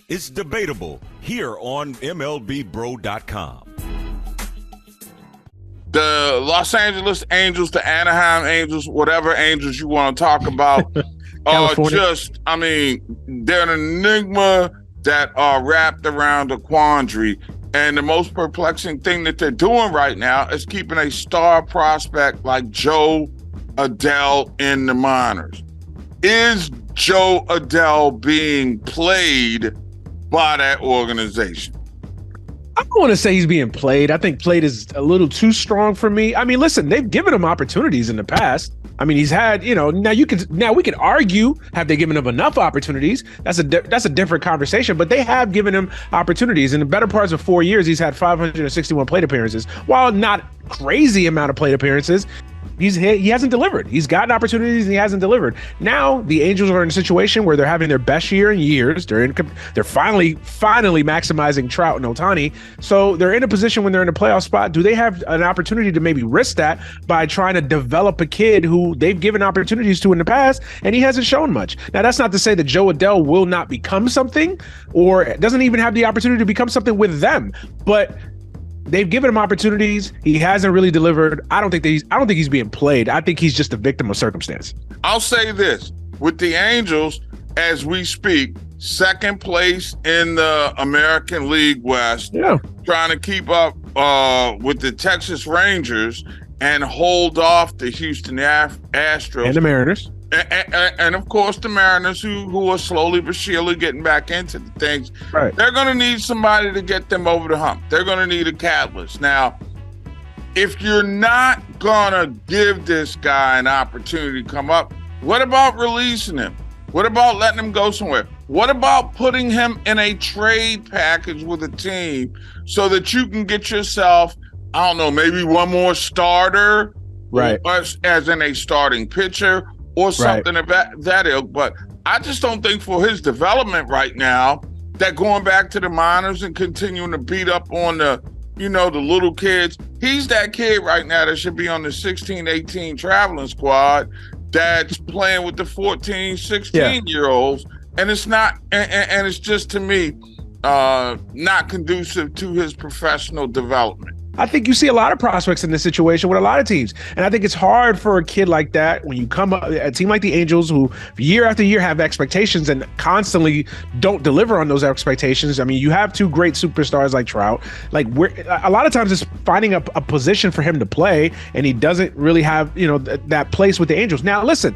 It's debatable here on MLBBro.com. The Los Angeles Angels, the Anaheim Angels, whatever Angels you want to talk about, are just, I mean, they're an enigma that are wrapped around a quandary. And the most perplexing thing that they're doing right now is keeping a star prospect like Joe Adell in the minors. Is Joe Adell being played by that organization? I don't want to say he's being played. I think played is a little too strong for me. I mean, listen, they've given him opportunities in the past. I mean, he's had, now we could argue, have they given him enough opportunities? That's a different conversation, but they have given him opportunities. In the better parts of 4 years, he's had 561 plate appearances. While not crazy amount of plate appearances, he hasn't delivered. He's gotten opportunities and he hasn't delivered. Now the Angels are in a situation where they're having their best year in years. They're finally maximizing Trout and Ohtani. So they're in a position when they're in a playoff spot. Do they have an opportunity to maybe risk that by trying to develop a kid who they've given opportunities to in the past and he hasn't shown much? Now that's not to say that Joe Adell will not become something or doesn't even have the opportunity to become something with them, but they've given him opportunities. He hasn't really delivered. I don't think he's being played. I think he's just a victim of circumstance. I'll say this. With the Angels, as we speak, second place in the American League West, trying to keep up with the Texas Rangers and hold off the Houston Astros. And the Mariners. And of course, the Mariners, who are slowly but surely getting back into the things. Right. They're going to need somebody to get them over the hump. They're going to need a catalyst. Now, if you're not going to give this guy an opportunity to come up, what about releasing him? What about letting him go somewhere? What about putting him in a trade package with a team so that you can get yourself, I don't know, maybe one more starter, right? As in a starting pitcher, or something of that ilk. But I just don't think for his development right now that going back to the minors and continuing to beat up on the little kids, he's that kid right now that should be on the 16, 18 traveling squad that's playing with the 14, 16-year-olds. And it's not, and it's just, to me, not conducive to his professional development. I think you see a lot of prospects in this situation with a lot of teams. And I think it's hard for a kid like that when you come up, a team like the Angels, who year after year have expectations and constantly don't deliver on those expectations. I mean, you have two great superstars like Trout. Like, a lot of times it's finding a position for him to play, and he doesn't really have, that place with the Angels. Now, listen,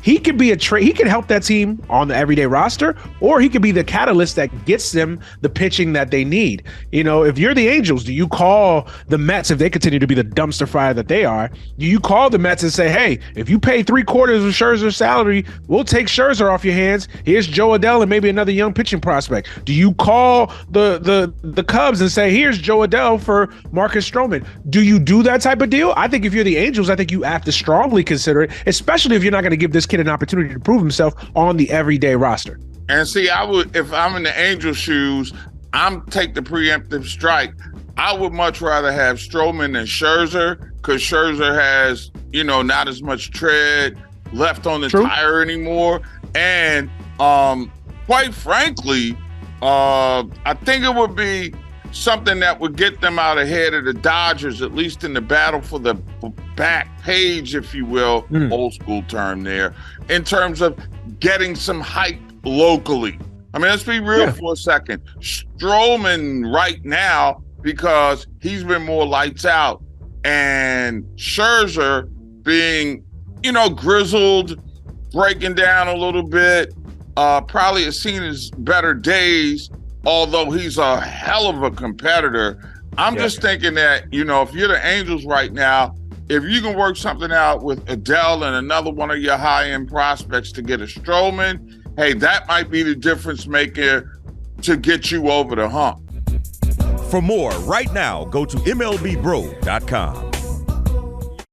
he could be he could help that team on the everyday roster, or he could be the catalyst that gets them the pitching that they need. If you're the Angels, do you call the Mets, if they continue to be the dumpster fire that they are, do you call the Mets and say, hey, if you pay 3/4 of Scherzer's salary, we'll take Scherzer off your hands. Here's Joe Adell and maybe another young pitching prospect. Do you call the Cubs and say, here's Joe Adell for Marcus Stroman? Do you do that type of deal? I think if you're the Angels, I think you have to strongly consider it, especially if you're not going to give this kid an opportunity to prove himself on the everyday roster. And see, I would, if I'm in the Angel shoes, I'm take the preemptive strike. I would much rather have Stroman than Scherzer, because Scherzer has, not as much tread left on the tire anymore. And quite frankly, I think it would be something that would get them out ahead of the Dodgers, at least in the battle for the back page, if you will, old school term there, in terms of getting some hype locally. I mean, let's be real for a second. Stroman right now, because he's been more lights out, and Scherzer being, grizzled, breaking down a little bit, probably has seen his better days, although he's a hell of a competitor. I'm just thinking that, if you're the Angels right now, if you can work something out with Adell and another one of your high-end prospects to get a Stroman, hey, that might be the difference maker to get you over the hump. For more right now, go to MLBBro.com.